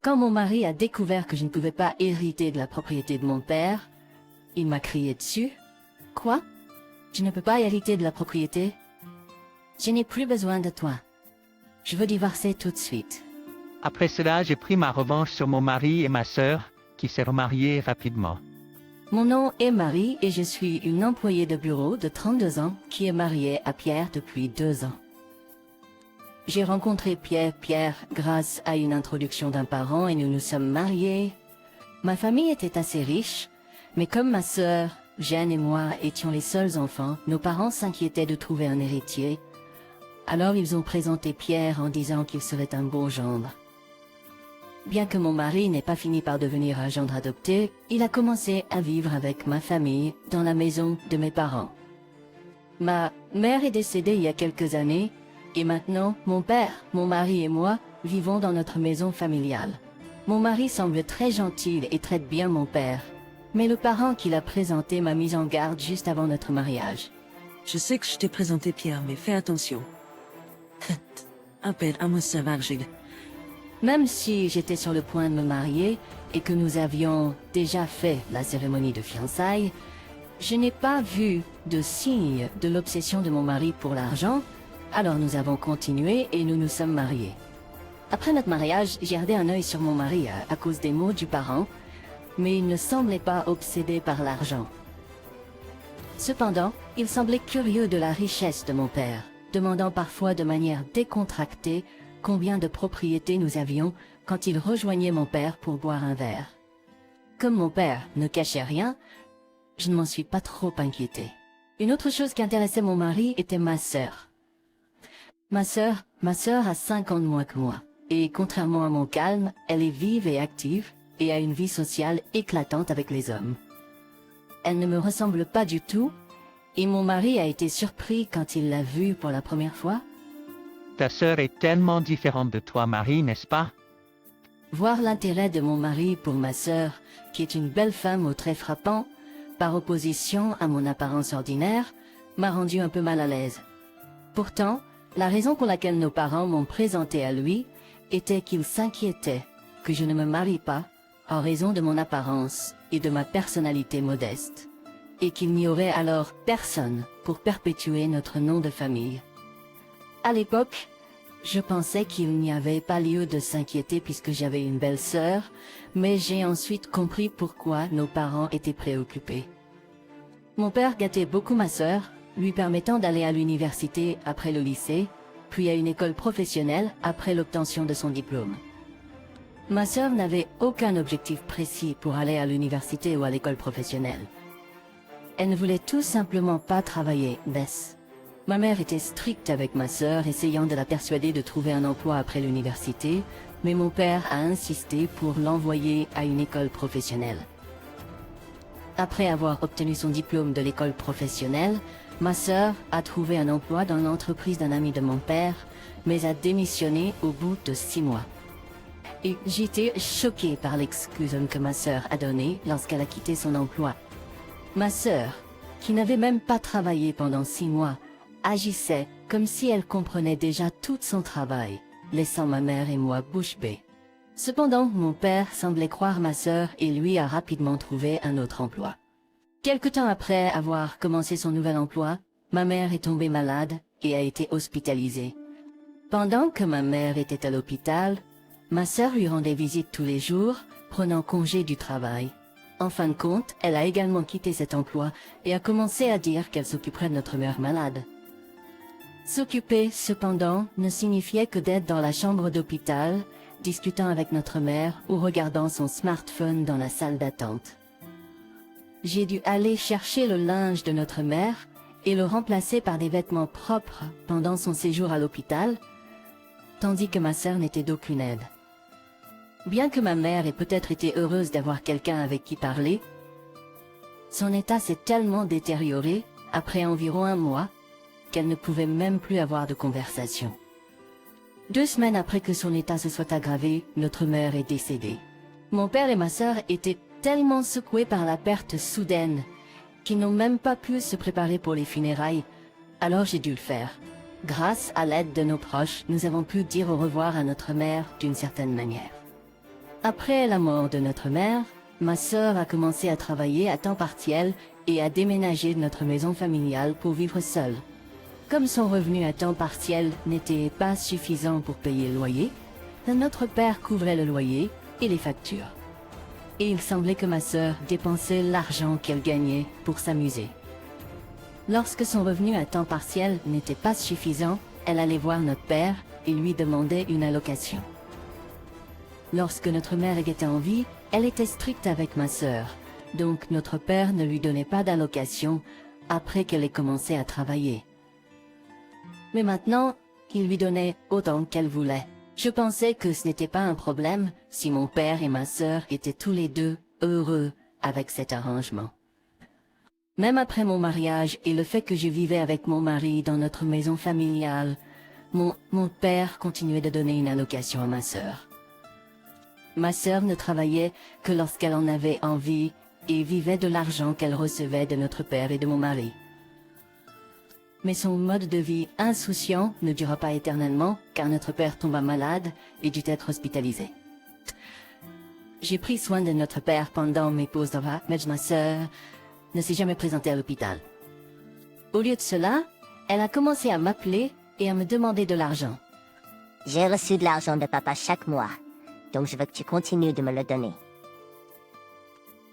Quand mon mari a découvert que je ne pouvais pas hériter de la propriété de mon père, il m'a crié dessus. Quoi? Tu ne peux pas hériter de la propriété? Je n'ai plus besoin de toi. Je veux divorcer tout de suite. Après cela, j'ai pris ma revanche sur mon mari et ma sœur, qui s'est remariée rapidement. Mon nom est Marie et je suis une employée de bureau de 32 ans qui est mariée à Pierre depuis 2 ans. J'ai rencontré Pierre grâce à une introduction d'un parent et nous nous sommes mariés. Ma famille était assez riche, mais comme ma sœur, Jeanne et moi étions les seuls enfants, nos parents s'inquiétaient de trouver un héritier. Alors ils ont présenté Pierre en disant qu'il serait un beau gendre. Bien que mon mari n'ait pas fini par devenir un gendre adopté, il a commencé à vivre avec ma famille dans la maison de mes parents. Ma mère est décédée il y a quelques années, et maintenant mon père, mon mari et moi vivons dans notre maison familiale. Mon mari semble très gentil et traite bien mon père, mais le parent qu'il a présenté m'a mis en garde juste avant notre mariage. Je sais que je t'ai présenté Pierre, mais fais attention. Appelle Amos Savargil. Même si j'étais sur le point de me marier et que nous avions déjà fait la cérémonie de fiançailles, je n'ai pas vu de signe de l'obsession de mon mari pour l'argent, alors nous avons continué et nous nous sommes mariés. Après notre mariage, j'ai gardé un œil sur mon mari à cause des mots du parent, mais il ne semblait pas obsédé par l'argent. Cependant, il semblait curieux de la richesse de mon père, demandant parfois de manière décontractée combien de propriétés nous avions quand il rejoignait mon père pour boire un verre. Comme mon père ne cachait rien, je ne m'en suis pas trop inquiétée. Une autre chose qui intéressait mon mari était ma sœur. Ma sœur a 5 ans de moins que moi, et contrairement à mon calme, elle est vive et active, et a une vie sociale éclatante avec les hommes. Elle ne me ressemble pas du tout, et mon mari a été surpris quand il l'a vue pour la première fois. Ta sœur est tellement différente de toi, Marie, n'est-ce pas? Voir l'intérêt de mon mari pour ma sœur, qui est une belle femme aux traits frappants, par opposition à mon apparence ordinaire, m'a rendu un peu mal à l'aise. Pourtant, la raison pour laquelle nos parents m'ont présenté à lui était qu'ils s'inquiétaient que je ne me marie pas en raison de mon apparence et de ma personnalité modeste, et qu'il n'y aurait alors personne pour perpétuer notre nom de famille. À l'époque, je pensais qu'il n'y avait pas lieu de s'inquiéter puisque j'avais une belle sœur, mais j'ai ensuite compris pourquoi nos parents étaient préoccupés. Mon père gâtait beaucoup ma sœur, lui permettant d'aller à l'université après le lycée, puis à une école professionnelle après l'obtention de son diplôme. Ma sœur n'avait aucun objectif précis pour aller à l'université ou à l'école professionnelle. Elle ne voulait tout simplement pas travailler, Bess. Ma mère était stricte avec ma sœur, essayant de la persuader de trouver un emploi après l'université, mais mon père a insisté pour l'envoyer à une école professionnelle. Après avoir obtenu son diplôme de l'école professionnelle, ma sœur a trouvé un emploi dans l'entreprise d'un ami de mon père, mais a démissionné au bout de 6 mois. Et j'étais choquée par l'excuse que ma sœur a donnée lorsqu'elle a quitté son emploi. Ma sœur, qui n'avait même pas travaillé pendant 6 mois, agissait comme si elle comprenait déjà tout son travail, laissant ma mère et moi bouche bée. Cependant, mon père semblait croire ma sœur et lui a rapidement trouvé un autre emploi. Quelque temps après avoir commencé son nouvel emploi, ma mère est tombée malade et a été hospitalisée. Pendant que ma mère était à l'hôpital, ma sœur lui rendait visite tous les jours, prenant congé du travail. En fin de compte, elle a également quitté cet emploi et a commencé à dire qu'elle s'occuperait de notre mère malade. S'occuper, cependant, ne signifiait que d'être dans la chambre d'hôpital, discutant avec notre mère ou regardant son smartphone dans la salle d'attente. J'ai dû aller chercher le linge de notre mère et le remplacer par des vêtements propres pendant son séjour à l'hôpital, tandis que ma sœur n'était d'aucune aide. Bien que ma mère ait peut-être été heureuse d'avoir quelqu'un avec qui parler, son état s'est tellement détérioré, après environ 1 mois, qu'elle ne pouvait même plus avoir de conversation. 2 semaines après que son état se soit aggravé, notre mère est décédée. Mon père et ma sœur étaient tellement secoués par la perte soudaine qu'ils n'ont même pas pu se préparer pour les funérailles, alors j'ai dû le faire. Grâce à l'aide de nos proches, nous avons pu dire au revoir à notre mère d'une certaine manière. Après la mort de notre mère, ma sœur a commencé à travailler à temps partiel et à déménager de notre maison familiale pour vivre seule. Comme son revenu à temps partiel n'était pas suffisant pour payer le loyer, notre père couvrait le loyer et les factures. Et il semblait que ma sœur dépensait l'argent qu'elle gagnait pour s'amuser. Lorsque son revenu à temps partiel n'était pas suffisant, elle allait voir notre père et lui demandait une allocation. Lorsque notre mère était en vie, elle était stricte avec ma sœur, donc notre père ne lui donnait pas d'allocation après qu'elle ait commencé à travailler. Mais maintenant, il lui donnait autant qu'elle voulait. Je pensais que ce n'était pas un problème si mon père et ma sœur étaient tous les deux heureux avec cet arrangement. Même après mon mariage et le fait que je vivais avec mon mari dans notre maison familiale, mon père continuait de donner une allocation à ma sœur. Ma sœur ne travaillait que lorsqu'elle en avait envie et vivait de l'argent qu'elle recevait de notre père et de mon mari. Mais son mode de vie insouciant ne dura pas éternellement car notre père tomba malade et dut être hospitalisé. J'ai pris soin de notre père pendant mes pauses de vacances, mais ma sœur ne s'est jamais présentée à l'hôpital. Au lieu de cela, elle a commencé à m'appeler et à me demander de l'argent. J'ai reçu de l'argent de papa chaque mois, donc je veux que tu continues de me le donner.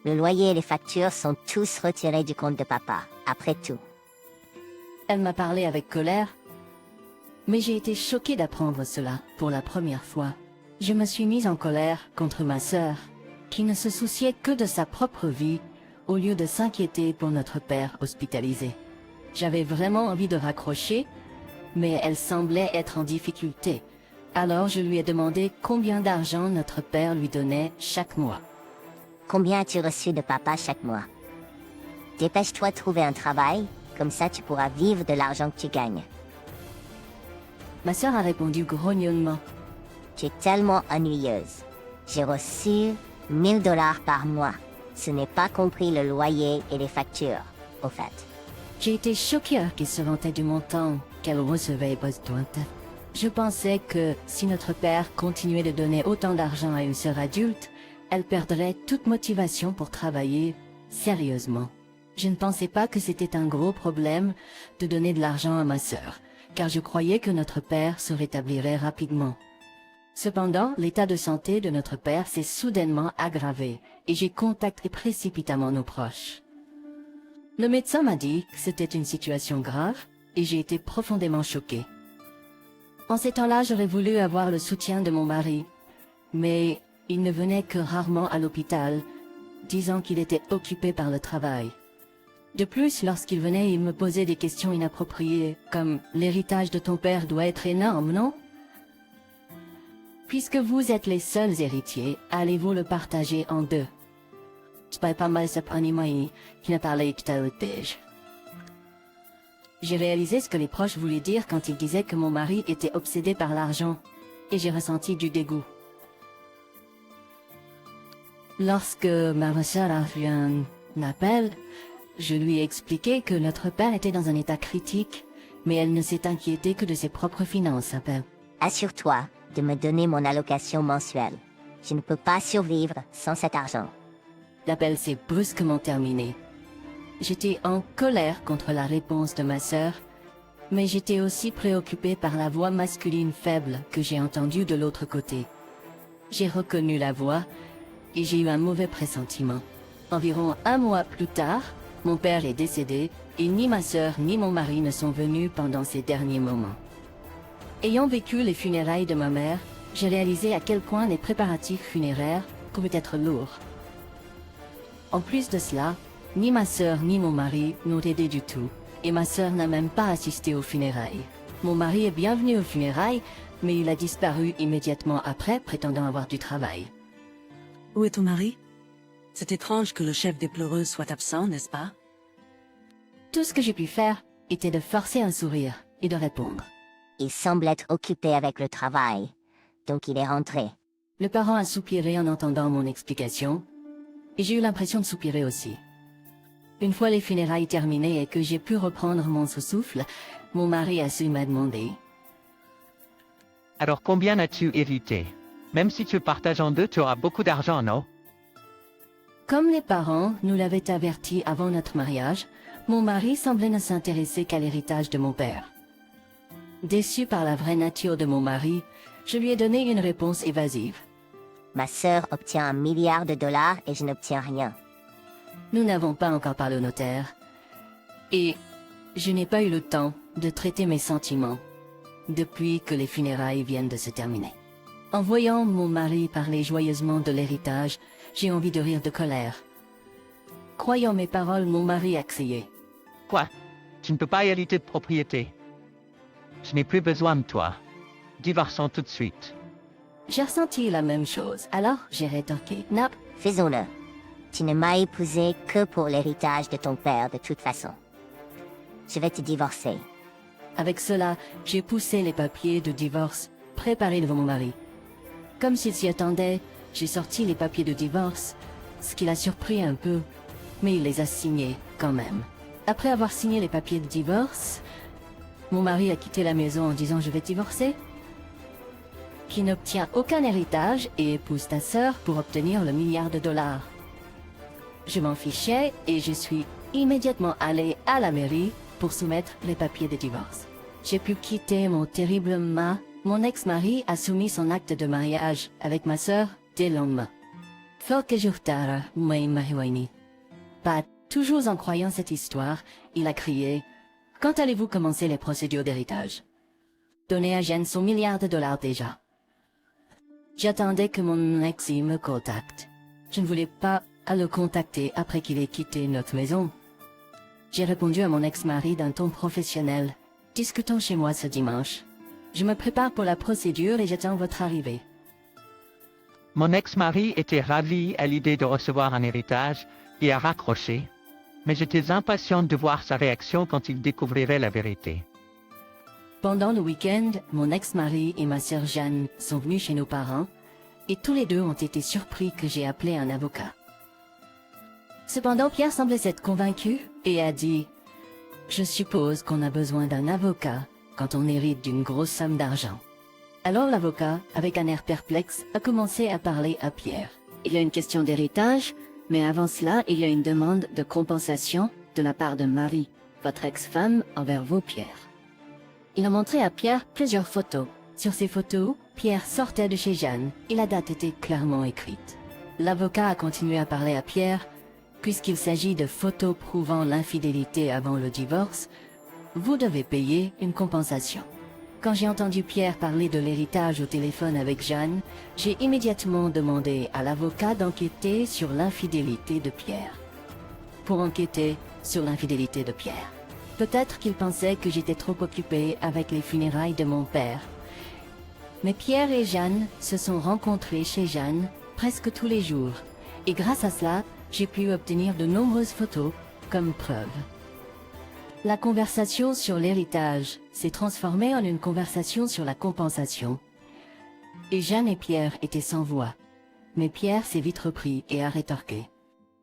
Le loyer et les factures sont tous retirés du compte de papa, après tout. Elle m'a parlé avec colère, mais j'ai été choquée d'apprendre cela pour la première fois. Je me suis mise en colère contre ma sœur, qui ne se souciait que de sa propre vie, au lieu de s'inquiéter pour notre père hospitalisé. J'avais vraiment envie de raccrocher, mais elle semblait être en difficulté. Alors je lui ai demandé combien d'argent notre père lui donnait chaque mois. Combien as-tu reçu de papa chaque mois? Dépêche-toi de trouver un travail, comme ça tu pourras vivre de l'argent que tu gagnes. Ma sœur a répondu grognement. Tu es tellement ennuyeuse. J'ai reçu 1000 $ par mois. Ce n'est pas compris le loyer et les factures, au fait. J'ai été choquée qu'elle se vantait du montant qu'elle recevait besoin. Je pensais que si notre père continuait de donner autant d'argent à une sœur adulte, elle perdrait toute motivation pour travailler sérieusement. Je ne pensais pas que c'était un gros problème de donner de l'argent à ma sœur, car je croyais que notre père se rétablirait rapidement. Cependant, l'état de santé de notre père s'est soudainement aggravé et j'ai contacté précipitamment nos proches. Le médecin m'a dit que c'était une situation grave et j'ai été profondément choquée. En ces temps-là, j'aurais voulu avoir le soutien de mon mari, mais il ne venait que rarement à l'hôpital, disant qu'il était occupé par le travail. De plus, lorsqu'il venait, il me posait des questions inappropriées, comme « L'héritage de ton père doit être énorme, non ?» Puisque vous êtes les seuls héritiers, allez-vous le partager en deux? J'ai réalisé ce que les proches voulaient dire quand ils disaient que mon mari était obsédé par l'argent, et j'ai ressenti du dégoût. Lorsque ma sœur a fait un appel, je lui ai expliqué que notre père était dans un état critique, mais elle ne s'est inquiétée que de ses propres finances. Assure-toi de me donner mon allocation mensuelle. Je ne peux pas survivre sans cet argent. L'appel s'est brusquement terminé. J'étais en colère contre la réponse de ma sœur, mais j'étais aussi préoccupée par la voix masculine faible que j'ai entendue de l'autre côté. J'ai reconnu la voix et j'ai eu un mauvais pressentiment. Environ un mois plus tard, mon père est décédé et ni ma sœur ni mon mari ne sont venus pendant ces derniers moments. Ayant vécu les funérailles de ma mère, j'ai réalisé à quel point les préparatifs funéraires pouvaient être lourds. En plus de cela, ni ma sœur ni mon mari n'ont aidé du tout, et ma sœur n'a même pas assisté aux funérailles. Mon mari est bien venu aux funérailles, mais il a disparu immédiatement après, prétendant avoir du travail. Où est ton mari? C'est étrange que le chef des pleureuses soit absent, n'est-ce pas? Tout ce que j'ai pu faire était de forcer un sourire et de répondre. Il semble être occupé avec le travail, donc il est rentré. Le parent a soupiré en entendant mon explication, et j'ai eu l'impression de soupirer aussi. Une fois les funérailles terminées et que j'ai pu reprendre mon souffle, mon mari a su m'a demandé. Alors combien as-tu hérité? Même si tu partages en deux, tu auras beaucoup d'argent, non? Comme les parents nous l'avaient averti avant notre mariage, mon mari semblait ne s'intéresser qu'à l'héritage de mon père. Déçu par la vraie nature de mon mari, je lui ai donné une réponse évasive. Ma sœur obtient $1 milliard et je n'obtiens rien. Nous n'avons pas encore parlé au notaire. Et je n'ai pas eu le temps de traiter mes sentiments depuis que les funérailles viennent de se terminer. En voyant mon mari parler joyeusement de l'héritage, j'ai envie de rire de colère. Croyant mes paroles, mon mari a crié. Quoi? Tu ne peux pas hériter de propriété. Je n'ai plus besoin de toi. Divorçons tout de suite. J'ai ressenti la même chose, alors j'ai rétorqué. Non, Faisons-le. Tu ne m'as épousé que pour l'héritage de ton père de toute façon. Je vais te divorcer. avec cela, j'ai poussé les papiers de divorce préparés devant mon mari. Comme s'il s'y attendait, j'ai sorti les papiers de divorce, ce qui l'a surpris un peu, mais il les a signés quand même. Après avoir signé les papiers de divorce, mon mari a quitté la maison en disant « je vais te divorcer », qui n'obtient aucun héritage et épouse ta sœur pour obtenir le $1 milliard. Je m'en fichais et je suis immédiatement allée à la mairie pour soumettre les papiers de divorce. J'ai pu quitter mon terrible mât. Mon ex-mari a soumis son acte de mariage avec ma sœur dès le lendemain. Quelques jours tard, Pas toujours en croyant cette histoire, il a crié « Quand allez-vous commencer les procédures d'héritage ?» Donnez à Jeanne son $1 milliard déjà. J'attendais que mon ex me contacte. Je ne voulais pas le contacter après qu'il ait quitté notre maison. J'ai répondu à mon ex-mari d'un ton professionnel. Discutons chez moi ce dimanche. Je me prépare pour la procédure et j'attends votre arrivée. Mon ex-mari était ravi à l'idée de recevoir un héritage et a raccroché, mais j'étais impatiente de voir sa réaction quand il découvrirait la vérité. Pendant le week-end, mon ex-mari et ma sœur Jeanne sont venus chez nos parents et tous les deux ont été surpris que j'ai appelé un avocat. Cependant, Pierre semblait s'être convaincu et a dit « Je suppose qu'on a besoin d'un avocat quand on hérite d'une grosse somme d'argent. » Alors l'avocat, avec un air perplexe, a commencé à parler à Pierre. Il y a une question d'héritage, mais avant cela, il y a une demande de compensation de la part de Marie, votre ex-femme, envers vous, Pierre. Il a montré à Pierre plusieurs photos. Sur ces photos, Pierre sortait de chez Jeanne et la date était clairement écrite. L'avocat a continué à parler à Pierre. Puisqu'il s'agit de photos prouvant l'infidélité avant le divorce, vous devez payer une compensation. Quand j'ai entendu Pierre parler de l'héritage au téléphone avec Jeanne, j'ai immédiatement demandé à l'avocat d'enquêter sur l'infidélité de Pierre. Pour enquêter sur l'infidélité de Pierre. Peut-être qu'il pensait que j'étais trop occupée avec les funérailles de mon père. Mais Pierre et Jeanne se sont rencontrés chez Jeanne presque tous les jours. Et grâce à cela, j'ai pu obtenir de nombreuses photos comme preuve. La conversation sur l'héritage s'est transformée en une conversation sur la compensation. Et Jeanne et Pierre étaient sans voix. Mais Pierre s'est vite repris et a rétorqué.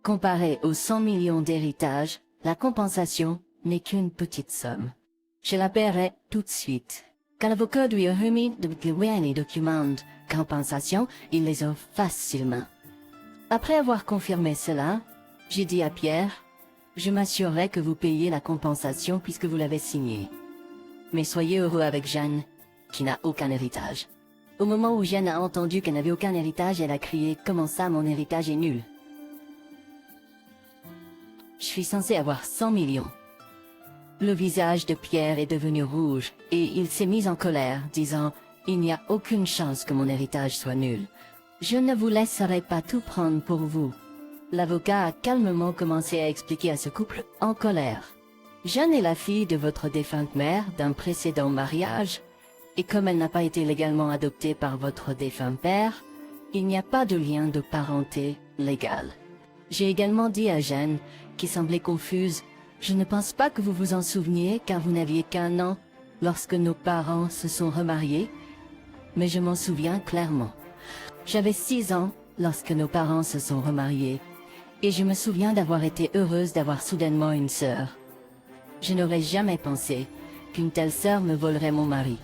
Comparé aux 100 millions d'héritage, la compensation n'est qu'une petite somme. Je la paierai tout de suite. Quand l'avocat lui a remis les documents de compensation, il les a facilement. Après avoir confirmé cela, j'ai dit à Pierre, « Je m'assurerai que vous payez la compensation puisque vous l'avez signée. Mais soyez heureux avec Jeanne, qui n'a aucun héritage. » Au moment où Jeanne a entendu qu'elle n'avait aucun héritage, elle a crié « Comment ça, mon héritage est nul ?» Je suis censé avoir 100 millions. Le visage de Pierre est devenu rouge et il s'est mis en colère, disant « Il n'y a aucune chance que mon héritage soit nul. Je ne vous laisserai pas tout prendre pour vous. » L'avocat a calmement commencé à expliquer à ce couple en colère. Jeanne est la fille de votre défunte mère d'un précédent mariage, et comme elle n'a pas été légalement adoptée par votre défunt père, il n'y a pas de lien de parenté légal. J'ai également dit à Jeanne, qui semblait confuse, « Je ne pense pas que vous vous en souveniez car vous n'aviez qu'1 an lorsque nos parents se sont remariés, mais je m'en souviens clairement. J'avais 6 ans lorsque nos parents se sont remariés, et je me souviens d'avoir été heureuse d'avoir soudainement une sœur. Je n'aurais jamais pensé qu'une telle sœur me volerait mon mari.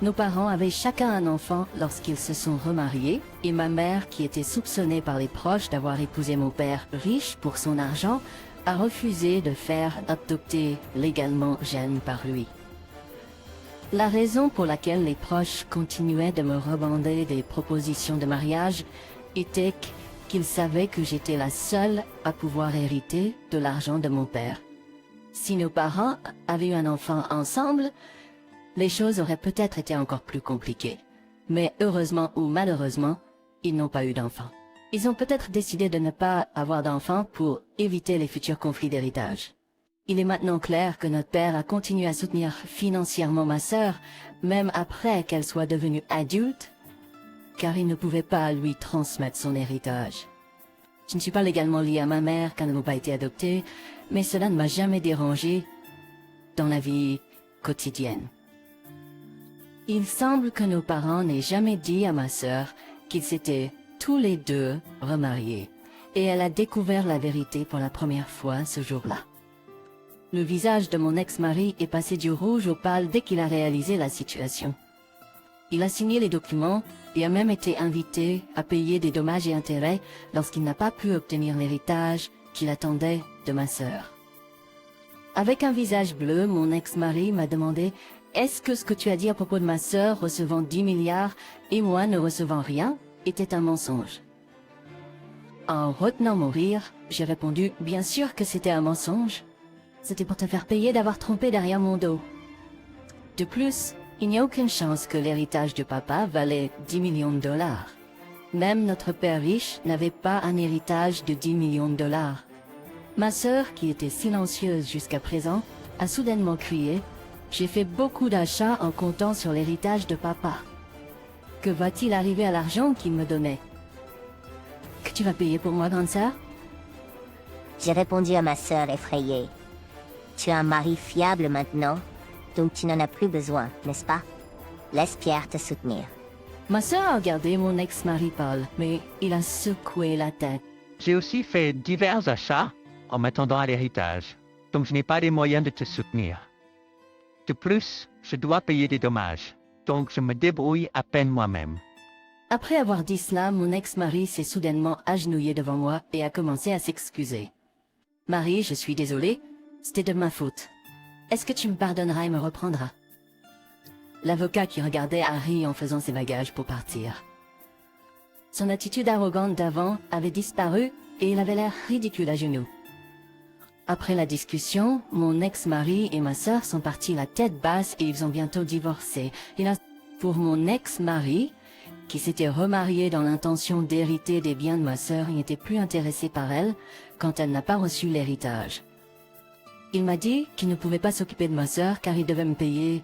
Nos parents avaient chacun un enfant lorsqu'ils se sont remariés, et ma mère, qui était soupçonnée par les proches d'avoir épousé mon père riche pour son argent, a refusé de faire adopter légalement Jeanne par lui. La raison pour laquelle les proches continuaient de me redemander des propositions de mariage était qu'ils savaient que j'étais la seule à pouvoir hériter de l'argent de mon père. Si nos parents avaient eu un enfant ensemble, les choses auraient peut-être été encore plus compliquées. Mais heureusement ou malheureusement, ils n'ont pas eu d'enfant. Ils ont peut-être décidé de ne pas avoir d'enfant pour éviter les futurs conflits d'héritage. Il est maintenant clair que notre père a continué à soutenir financièrement ma sœur, même après qu'elle soit devenue adulte, car il ne pouvait pas lui transmettre son héritage. Je ne suis pas légalement liée à ma mère car nous n'avons pas été adoptés, mais cela ne m'a jamais dérangée dans la vie quotidienne. Il semble que nos parents n'aient jamais dit à ma sœur qu'ils s'étaient tous les deux remariés, et elle a découvert la vérité pour la première fois ce jour-là. Le visage de mon ex-mari est passé du rouge au pâle dès qu'il a réalisé la situation. Il a signé les documents et a même été invité à payer des dommages et intérêts lorsqu'il n'a pas pu obtenir l'héritage qu'il attendait de ma sœur. Avec un visage bleu, mon ex-mari m'a demandé « Est-ce que ce que tu as dit à propos de ma sœur recevant 10 milliards et moi ne recevant rien était un mensonge ?» En retenant mon rire, j'ai répondu « Bien sûr que c'était un mensonge. C'était pour te faire payer d'avoir trompé derrière mon dos. » De plus, il n'y a aucune chance que l'héritage de papa valait 10 millions de dollars. Même notre père riche n'avait pas un héritage de 10 millions de dollars. Ma sœur, qui était silencieuse jusqu'à présent, a soudainement crié « J'ai fait beaucoup d'achats en comptant sur l'héritage de papa. Que va-t-il arriver à l'argent qu'il me donnait? Que tu vas payer pour moi, grande sœur ?» J'ai répondu à ma sœur effrayée. Tu as un mari fiable maintenant, donc tu n'en as plus besoin, n'est-ce pas? Laisse Pierre te soutenir. Ma sœur a regardé mon ex-mari Paul, mais il a secoué la tête. J'ai aussi fait divers achats en m'attendant à l'héritage, donc je n'ai pas les moyens de te soutenir. De plus, je dois payer des dommages, donc je me débrouille à peine moi-même. Après avoir dit cela, mon ex-mari s'est soudainement agenouillé devant moi et a commencé à s'excuser. « Marie, je suis désolée, c'était de ma faute. Est-ce que tu me pardonneras et me reprendras ?» L'avocat qui regardait a ri en faisant ses bagages pour partir. Son attitude arrogante d'avant avait disparu et il avait l'air ridicule à genoux. Après la discussion, mon ex-mari et ma sœur sont partis la tête basse et ils ont bientôt divorcé. Pour mon ex-mari, qui s'était remarié dans l'intention d'hériter des biens de ma sœur, il n'était plus intéressé par elle quand elle n'a pas reçu l'héritage. Il m'a dit qu'il ne pouvait pas s'occuper de ma sœur car il devait me payer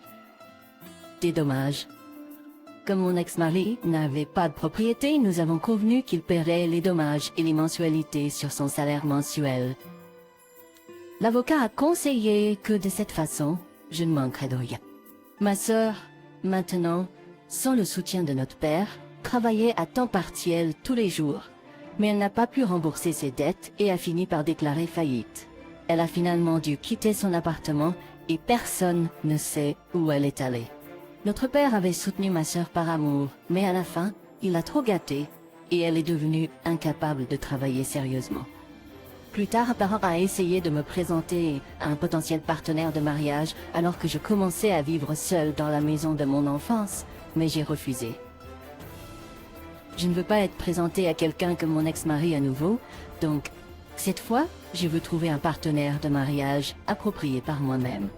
des dommages. Comme mon ex-mari n'avait pas de propriété, nous avons convenu qu'il paierait les dommages et les mensualités sur son salaire mensuel. L'avocat a conseillé que de cette façon, je ne manquerais de rien. Ma sœur, maintenant, sans le soutien de notre père, travaillait à temps partiel tous les jours, mais elle n'a pas pu rembourser ses dettes et a fini par déclarer faillite. Elle a finalement dû quitter son appartement et personne ne sait où elle est allée. Notre père avait soutenu ma sœur par amour, mais à la fin, il l'a trop gâtée et elle est devenue incapable de travailler sérieusement. Plus tard, un parent a essayé de me présenter à un potentiel partenaire de mariage alors que je commençais à vivre seule dans la maison de mon enfance, mais j'ai refusé. Je ne veux pas être présentée à quelqu'un comme mon ex-mari à nouveau, donc cette fois, je veux trouver un partenaire de mariage approprié par moi-même.